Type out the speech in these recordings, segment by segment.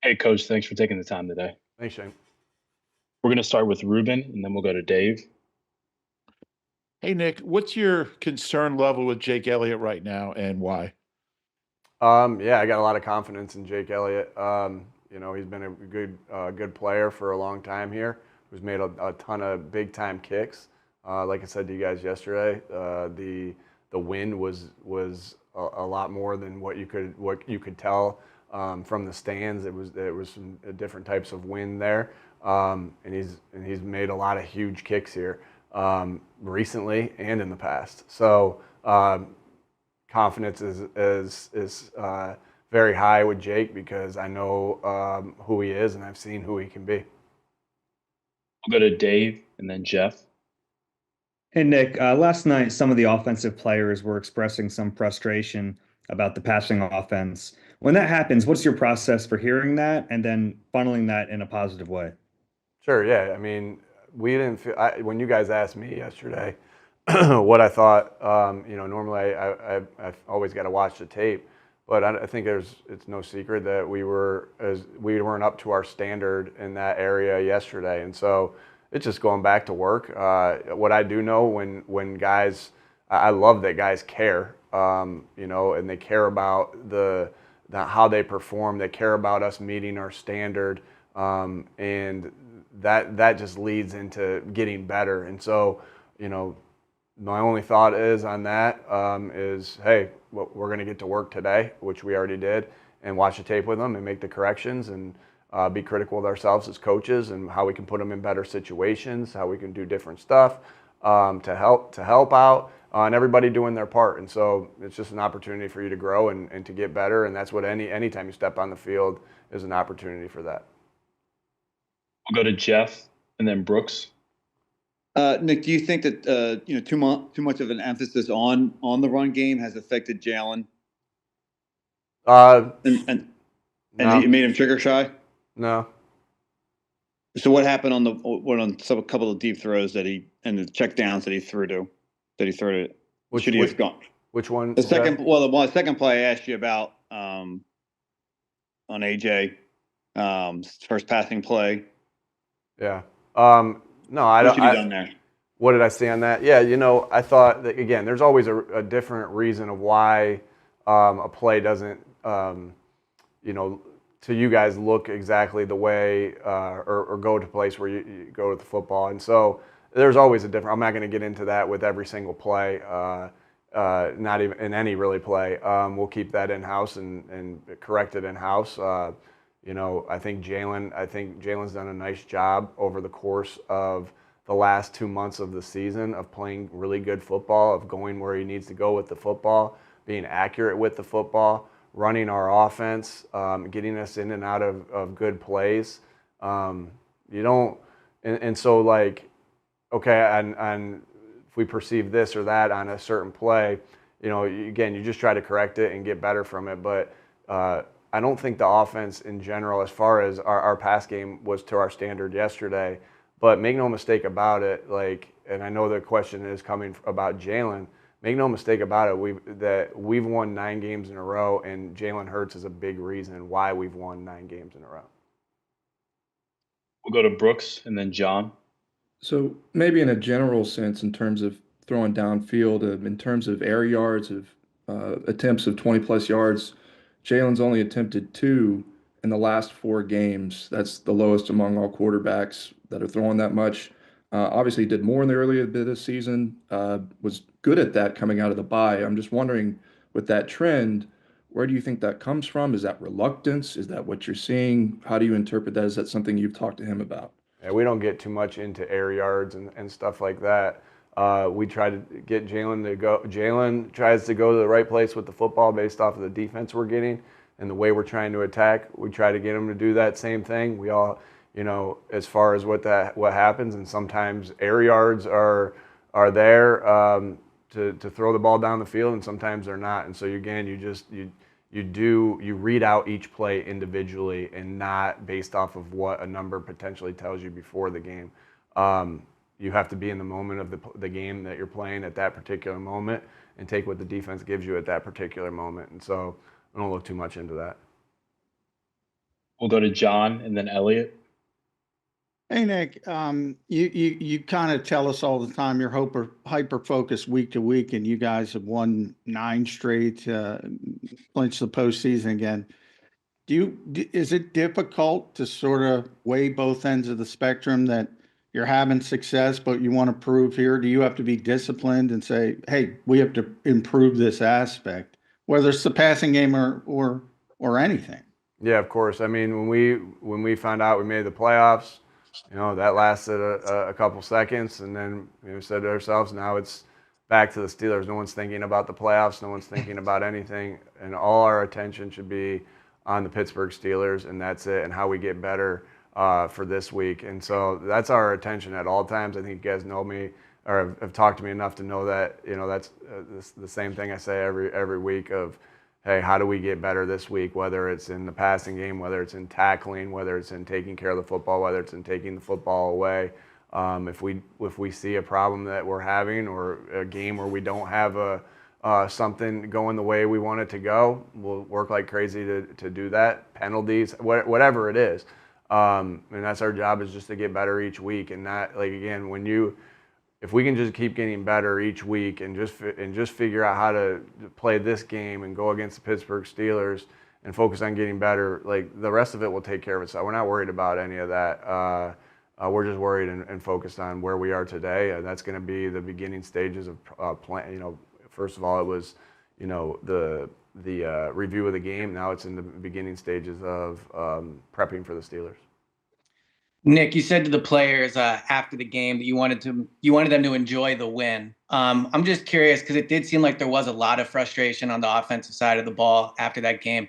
Hey, Coach, thanks for taking the time today. Thanks, Shane. We're going to start with Ruben, and then we'll go to Dave. Hey, Nick, what's your concern level with Jake Elliott right now and why? Yeah, I got a lot of confidence in Jake Elliott. He's been a good player for a long time here. Who's made a ton of big time kicks. Like I said to you guys yesterday, the win was a lot more than what you could tell from the stands. It was some different types of wind there, and he's made a lot of huge kicks here recently and in the past. So. Confidence is very high with Jake because I know who he is and I've seen who he can be. We'll go to Dave, and then Jeff. Hey Nick, last night some of the offensive players were expressing some frustration about the passing offense. When that happens, what's your process for hearing that and then funneling that in a positive way? Sure, yeah. I mean, we didn't feel when you guys asked me yesterday what I thought. Normally I've always got to watch the tape, but I think it's no secret that we weren't up to our standard in that area yesterday, and so it's just going back to work. What I do know when guys, I love that guys care, and they care about the how they perform. They care about us meeting our standard, and that just leads into getting better. And so, you know, my only thought is on that is, hey, we're going to get to work today, which we already did, and watch the tape with them and make the corrections and be critical of ourselves as coaches and how we can put them in better situations, how we can do different stuff to help out, and everybody doing their part. And so it's just an opportunity for you to grow and to get better. And that's what anytime you step on the field is an opportunity for that. We'll go to Jeff, and then Brooks. Nick, do you think that too much of an emphasis on the run game has affected Jalen Uh, and no, it made him trigger shy? no. So what happened a couple of deep throws and the check downs that he threw to Which should he which have gone? which one? The Jeff? second play I asked you about on AJ first passing play. Yeah. No, I What don't. should he done there? What did I say on that? Yeah, I thought that again. There's always a different reason of why a play doesn't, you know, to you guys look exactly the way or go to a place where you go with the football. And so there's always a different. I'm not going to get into that with every single play. Not even in any really play. We'll keep that in house and correct it in house. I think Jalen's done a nice job over the course of the last 2 months of the season of playing really good football, of going where he needs to go with the football, being accurate with the football, running our offense, getting us in and out of good plays. You don't, and so like, okay, and if we perceive this or that on a certain play, again, you just try to correct it and get better from it. But I don't think the offense in general, as far as our pass game, was to our standard yesterday. But make no mistake about it, and I know the question is coming about Jalen. Make no mistake about it, we've won 9 games in a row, and Jalen Hurts is a big reason why we've won 9 games in a row. We'll go to Brooks, and then John. So maybe in a general sense, in terms of throwing downfield, in terms of air yards, of attempts of 20 plus yards, Jalen's only attempted two in the last 4 games. That's the lowest among all quarterbacks that are throwing that much. Obviously, he did more in the earlier bit of the season, was good at that coming out of the bye. I'm just wondering, with that trend, where do you think that comes from? Is that reluctance? Is that what you're seeing? How do you interpret that? Is that something you've talked to him about? Yeah, we don't get too much into air yards and stuff like that. We try to get Jalen to go. Jalen tries to go to the right place with the football based off of the defense we're getting and the way we're trying to attack. We try to get him to do that same thing. We all, as far as what happens, and sometimes air yards are there to throw the ball down the field, and sometimes they're not. And so again, you read out each play individually and not based off of what a number potentially tells you before the game. You have to be in the moment of the game that you're playing at that particular moment and take what the defense gives you at that particular moment. And so I don't look too much into that. We'll go to John and then Elliot. Hey Nick, you kind of tell us all the time you're hyper focused week to week, and you guys have won 9 straight, clinched the postseason again. Is it difficult to sort of weigh both ends of the spectrum, that you're having success, but you want to prove here? Do you have to be disciplined and say, hey, we have to improve this aspect, whether it's the passing game or anything? Yeah, of course. I mean, when we found out we made the playoffs, that lasted a couple seconds, and then we said to ourselves, now it's back to the Steelers. No one's thinking about the playoffs. No one's thinking about anything, and all our attention should be on the Pittsburgh Steelers, and that's it, and how we get better for this week. And so that's our attention at all times. I think you guys know me, or have talked to me enough to know that that's the same thing I say every week of, hey, how do we get better this week, whether it's in the passing game, whether it's in tackling, whether it's in taking care of the football, whether it's in taking the football away. If we see a problem that we're having, or a game where we don't have something going the way we want it to go, we'll work like crazy to do that. Penalties, whatever it is. And that's our job, is just to get better each week. And not, like, again, if we can just keep getting better each week and just figure out how to play this game and go against the Pittsburgh Steelers and focus on getting better, like, the rest of it will take care of itself. We're not worried about any of that. We're just worried and focused on where we are today. And that's going to be the beginning stages of plan. First of all, it was, the review of the game. Now it's in the beginning stages of prepping for the Steelers. Nick, you said to the players after the game that you wanted them to enjoy the win. I'm just curious, because it did seem like there was a lot of frustration on the offensive side of the ball after that game.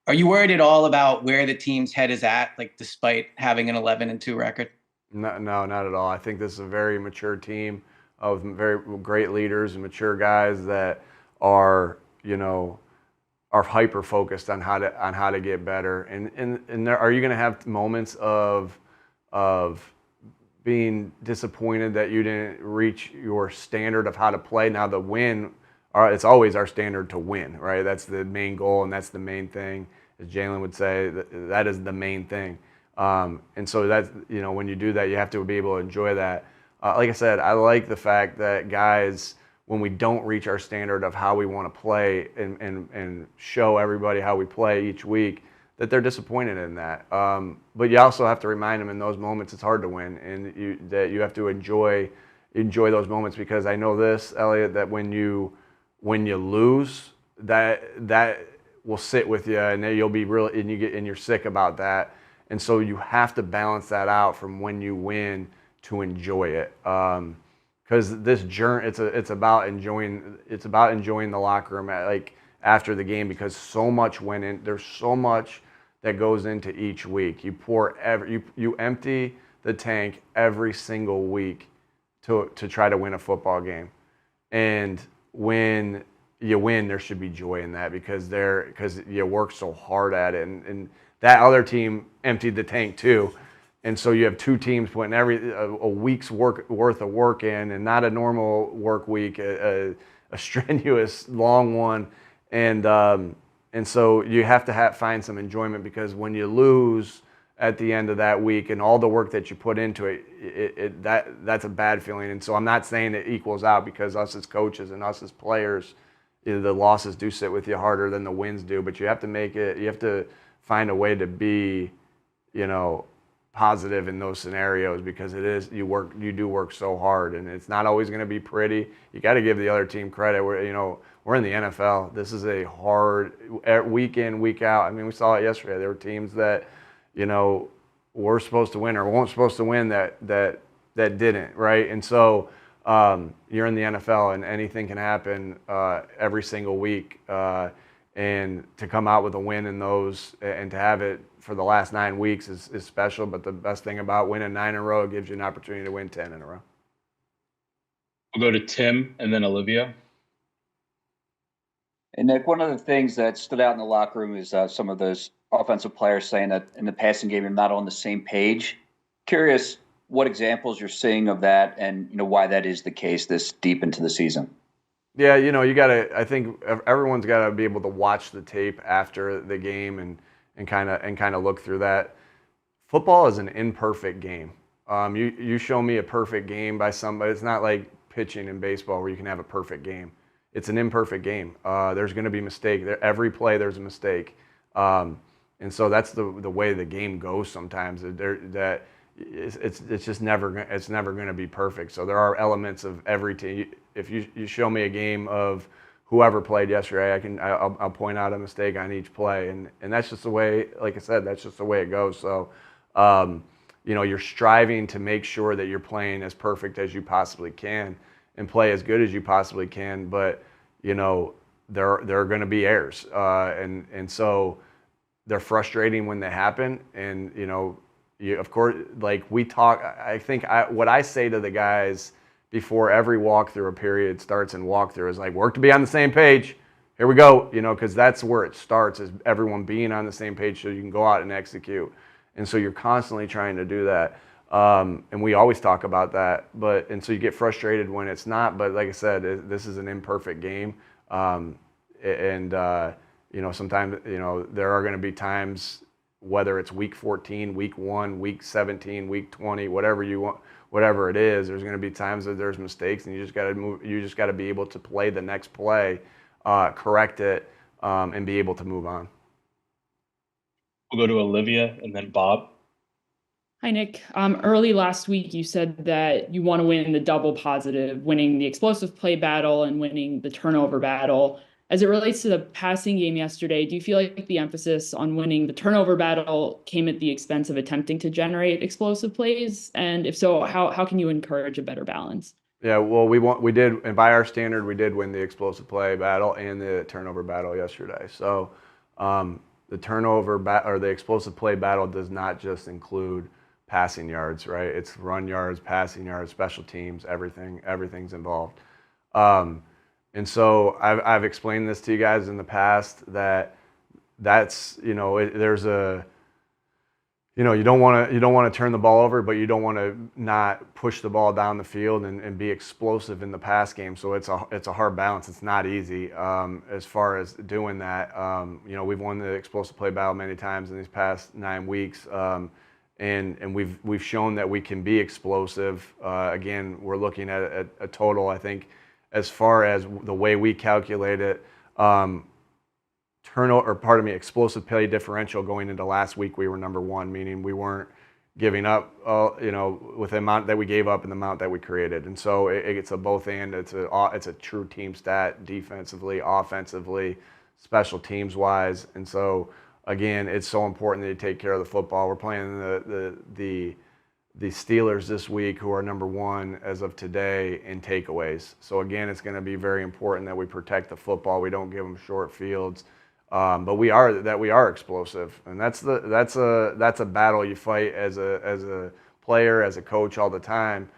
Are you worried at all about where the team's head is at, like, despite having an 11-2 record? No, not at all. I think this is a very mature team of very great leaders and mature guys that are hyper focused on how to get better. And are you going to have moments of being disappointed that you didn't reach your standard of how to play? Now, the win, it's always our standard to win, right? That's the main goal, and that's the main thing. As Jalen would say, that is the main thing. And so that's, when you do that, you have to be able to enjoy that. Like I said, I like the fact that guys, when we don't reach our standard of how we want to play and show everybody how we play each week, that they're disappointed in that. But you also have to remind them in those moments it's hard to win, and that you have to enjoy those moments, because I know this, Elliot, that when you lose, that will sit with you, and then you'll be you're sick about that. And so you have to balance that out from when you win to enjoy it. Because this journey, it's about enjoying the locker room after the game, because so much went in. There's so much that goes into each week. You empty the tank every single week to try to win a football game. And when you win, there should be joy in that, because you work so hard at it, and that other team emptied the tank too. And so you have two teams putting a week's worth of work in, and not a normal work week, a strenuous long one. And so you have to find some enjoyment, because when you lose at the end of that week and all the work that you put into it, that's a bad feeling. And so I'm not saying it equals out, because us as coaches and us as players, the losses do sit with you harder than the wins do. But you have to find a way to be, positive in those scenarios, because you do work so hard, and it's not always going to be pretty. You got to give the other team credit. We're in the NFL. This is a hard week in, week out. I mean, we saw it yesterday. There were teams that were supposed to win or weren't supposed to win that didn't, right? And so you're in the NFL, and anything can happen every single week. And to come out with a win in those, and to have it for the last 9 weeks is special. But the best thing about winning 9 in a row, it gives you an opportunity to win 10 in a row. We'll go to Tim and then Olivia. And Nick, one of the things that stood out in the locker room is some of those offensive players saying that in the passing game, you're not on the same page. Curious what examples you're seeing of that, and why that is the case this deep into the season. Yeah, I think everyone's got to be able to watch the tape after the game and and kind of look through that. Football is an imperfect game. You show me a perfect game by somebody. It's not like pitching in baseball where you can have a perfect game. It's an imperfect game. There's going to be mistake. Every play there's a mistake, and so that's the way the game goes sometimes. It's just never going to be perfect. So there are elements of every team. If you show me a game of whoever played yesterday, I'll point out a mistake on each play, and that's just the way. Like I said, that's just the way it goes. So. You're striving to make sure that you're playing as perfect as you possibly can and play as good as you possibly can. But, there are going to be errors. And so they're frustrating when they happen. And, of course, like we talk, I think what I say to the guys before every walkthrough, a period starts and walkthrough is like, work to be on the same page. Here we go, because that's where it starts, is everyone being on the same page so you can go out and execute. And so you're constantly trying to do that. And we always talk about that. And so you get frustrated when it's not. But like I said, this is an imperfect game. Sometimes, there are going to be times, whether it's week 14, week 1, week 17, week 20, whatever you want, whatever it is, there's going to be times that there's mistakes, and you just got to move. You just got to be able to play the next play, correct it, and be able to move on. We'll go to Olivia and then Bob. Hi, Nick. Early last week, you said that you want to win the double positive, winning the explosive play battle and winning the turnover battle. As it relates to the passing game yesterday, do you feel like the emphasis on winning the turnover battle came at the expense of attempting to generate explosive plays? And if so, how can you encourage a better balance? Yeah, well, we did, and by our standard, we did win the explosive play battle and the turnover battle yesterday. So the turnover or the explosive play battle does not just include passing yards, right? It's run yards, passing yards, special teams, everything's involved. And so I've explained this to you guys in the past that's there's a you don't want to turn the ball over, but you don't want to not push the ball down the field and be explosive in the pass game. So it's a hard balance. It's not easy as far as doing that. We've won the explosive play battle many times in these past 9 weeks, and we've shown that we can be explosive. Again, we're looking at a total, I think, as far as the way we calculate it. Explosive play differential going into last week, we were number 1, meaning we weren't giving up, with the amount that we gave up and the amount that we created. And so it's a both and. It's a true team stat, defensively, offensively, special teams wise. And so again, it's so important that you take care of the football. We're playing the Steelers this week, who are number 1 as of today in takeaways. So again, it's going to be very important that we protect the football. We don't give them short fields. But we are explosive, and that's a battle you fight as a player, as a coach, all the time,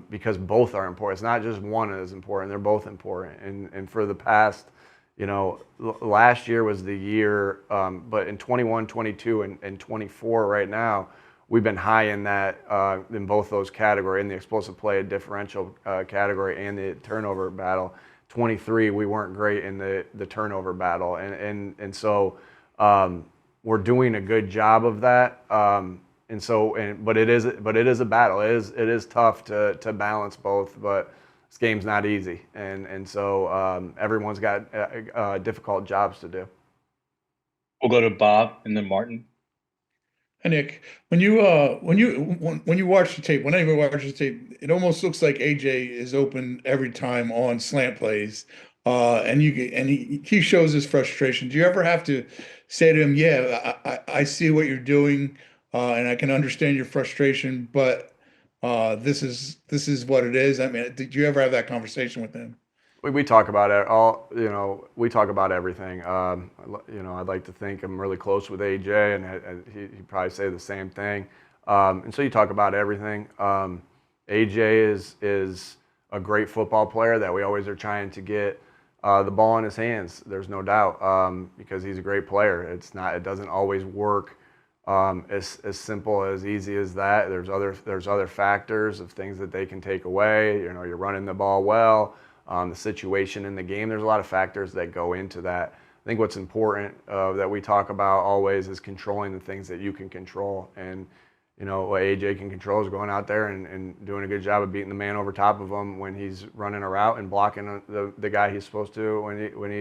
because both are important. It's not just one is important; they're both important. And for the past, last year was the year, but in 21, 22, and 24 right now, we've been high in that in both those categories, in the explosive play differential category and the turnover battle. 23, we weren't great in the turnover battle, and so we're doing a good job of that. But it is a battle. It is tough to balance both, but this game's not easy, and so everyone's got difficult jobs to do. We'll go to Bob and then Martin. Hey, Nick, when you watch the tape, when anyone watches the tape, it almost looks like AJ is open every time on slant plays, and he shows his frustration. Do you ever have to say to him, "Yeah, I see what you're doing, and I can understand your frustration, but this is what it is"? I mean, did you ever have that conversation with him? We talk about it we talk about everything. I'd like to think I'm really close with AJ, and he'd probably say the same thing. And so you talk about everything. AJ is a great football player that we always are trying to get the ball in his hands. There's no doubt, because he's a great player. It doesn't always work as simple, as easy as that. There's other factors of things that they can take away. You're running the ball well. The situation in the game, there's a lot of factors that go into that. I think what's important that we talk about always is controlling the things that you can control. And, you know, what AJ can control is going out there and doing a good job of beating the man over top of him when he's running a route and blocking the guy he's supposed to when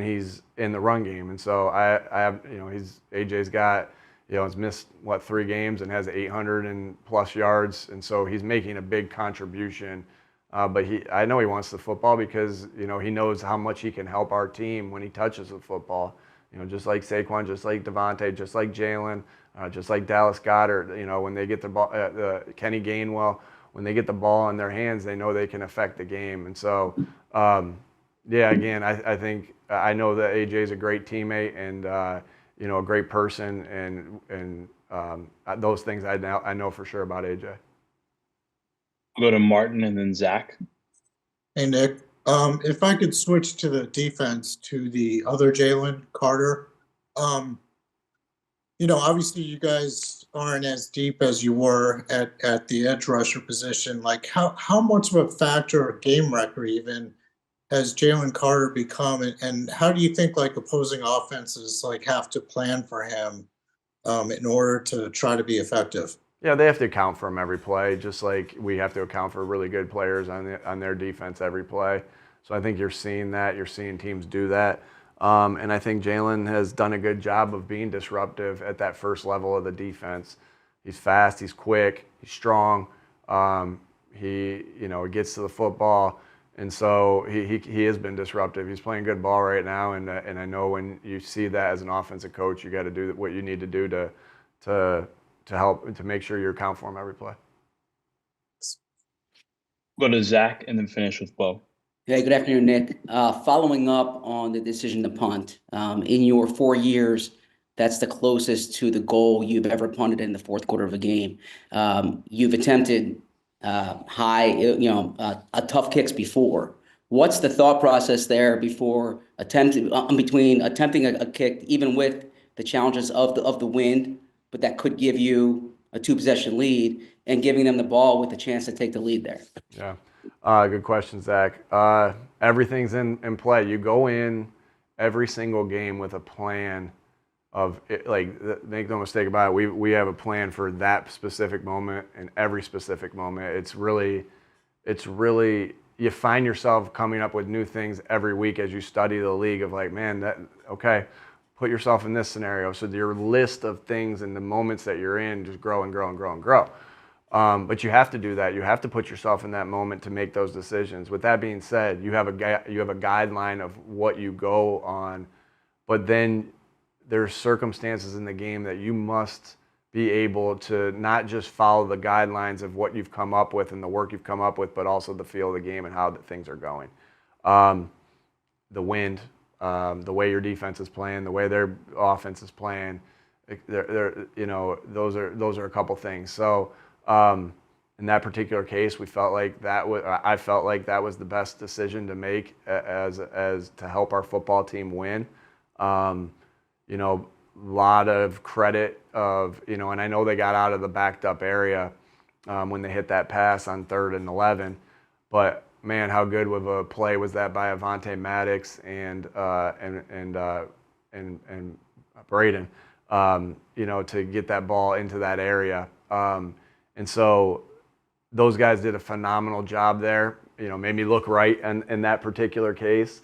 he's in the run game. And so I have, you know, AJ's got, you know, he's missed 3 games and has 800 and plus yards, and so he's making a big contribution. But I know he wants the football because, you know, he knows how much he can help our team when he touches the football. You know, just like Saquon, just like Devontae, just like Jalen, just like Dallas Goedert. You know, when they get the ball, Kenny Gainwell, when they get the ball in their hands, they know they can affect the game. And so, yeah, again, I think I know that AJ is a great teammate and you know, a great person, and those things I know for sure about AJ. We'll go to Martin and then Zach. Hey, Nick. If I could switch to the defense to the other Jalen Carter. You know, obviously you guys aren't as deep as you were at the edge rusher position. Like, how much of a factor, or game wrecker even, has Jalen Carter become, and how do you think like opposing offenses like have to plan for him in order to try to be effective? Yeah, they have to account for him every play, just like we have to account for really good players on their defense every play. So I think you're seeing that. You're seeing teams do that. And I think Jalen has done a good job of being disruptive at that first level of the defense. He's fast, he's quick, he's strong. He gets to the football. And so he has been disruptive. He's playing good ball right now, and I know when you see that as an offensive coach, you got to do what you need to do to help to make sure you account for him every play. Go to Zach and then finish with Bo. Hey, good afternoon, Nick. Following up on the decision to punt, in your 4 years, that's the closest to the goal you've ever punted in the fourth quarter of a game. You've attempted tough kicks before. What's the thought process there before attempting a kick, even with the challenges of the wind, but that could give you a 2-possession lead, and giving them the ball with a chance to take the lead there? Yeah, good question, Zach. Everything's in play. You go in every single game with a plan of it, like, make no mistake about it. We have a plan for that specific moment and every specific moment. It's really you find yourself coming up with new things every week as you study the league of like, man, put yourself in this scenario. So your list of things and the moments that you're in just grow and grow and grow and grow. But you have to do that. You have to put yourself in that moment to make those decisions. With that being said, you have a guideline of what you go on, but then there's circumstances in the game that you must be able to not just follow the guidelines of what you've come up with and the work you've come up with, but also the feel of the game and how things are going. The wind, the way your defense is playing, the way their offense is playing, those are a couple things. So in that particular case, I felt like that was the best decision to make as to help our football team win. Lot of credit of, and I know they got out of the backed up area when they hit that pass on 3rd and 11, but man, how good of a play was that by Avonte Maddox and Braden, to get that ball into that area. And so those guys did a phenomenal job there, made me look right in that particular case.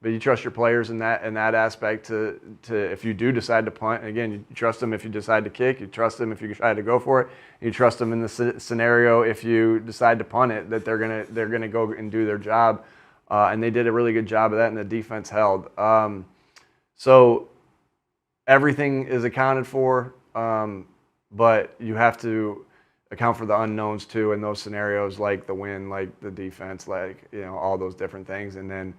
But you trust your players in that aspect to if you do decide to punt. And again, you trust them if you decide to kick. You trust them if you decide to go for it. You trust them in the scenario if you decide to punt it, that they're gonna go and do their job. And they did a really good job of that, and the defense held. So everything is accounted for, but you have to account for the unknowns too in those scenarios, like the wind, like the defense, like all those different things, and then.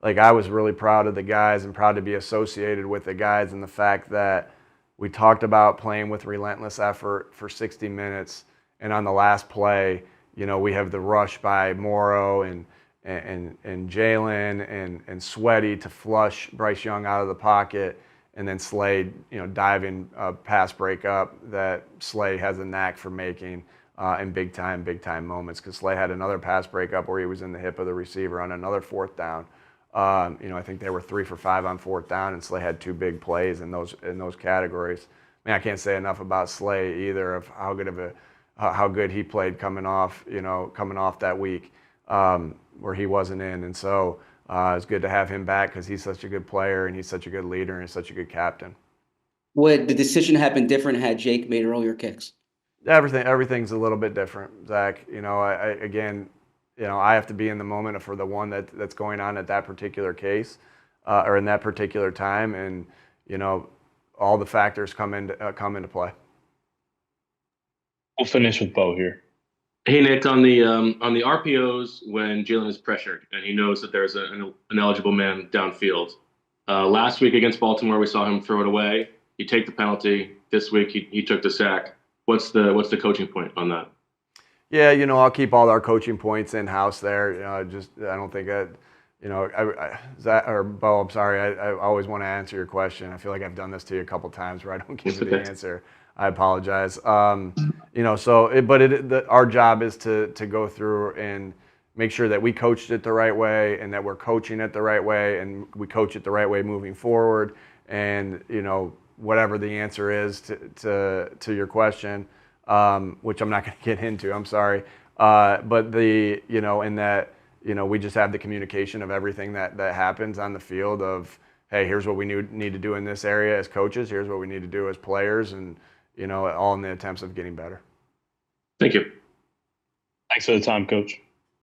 Like, I was really proud of the guys and proud to be associated with the guys, and the fact that we talked about playing with relentless effort for 60 minutes. And on the last play, we have the rush by Morrow and Jalen and Sweaty to flush Bryce Young out of the pocket, and then Slade, diving pass breakup that Slade has a knack for making in big time moments. Because Slade had another pass breakup where he was in the hip of the receiver on another 4th down. I think they were 3 for 5 on 4th down, and Slay had 2 big plays in those categories. I mean, I can't say enough about Slay either, of how good he played coming off that week where he wasn't in, and so it's good to have him back because he's such a good player and he's such a good leader and he's such a good captain. Would the decision have been different had Jake made earlier kicks? Everything's a little bit different, Zach. I have to be in the moment for the one that's going on at that particular case, or in that particular time, and all the factors come into play. We'll finish with Bo here. Hey Nick, on the RPOs when Jalen is pressured and he knows that there's an eligible man downfield. Last week against Baltimore, we saw him throw it away. You take the penalty. This week he took the sack. What's the coaching point on that? Yeah, I'll keep all our coaching points in house there. I don't think Zach or Bo, I'm sorry. I always want to answer your question. I feel like I've done this to you a couple times where I don't give you the answer. I apologize. Our job is to go through and make sure that we coached it the right way and that we're coaching it the right way and we coach it the right way moving forward. And, whatever the answer is to your question, which I'm not going to get into, I'm sorry. We just have the communication of everything that happens on the field of, hey, here's what we need to do in this area as coaches. Here's what we need to do as players, and, all in the attempts of getting better. Thank you. Thanks for the time, Coach.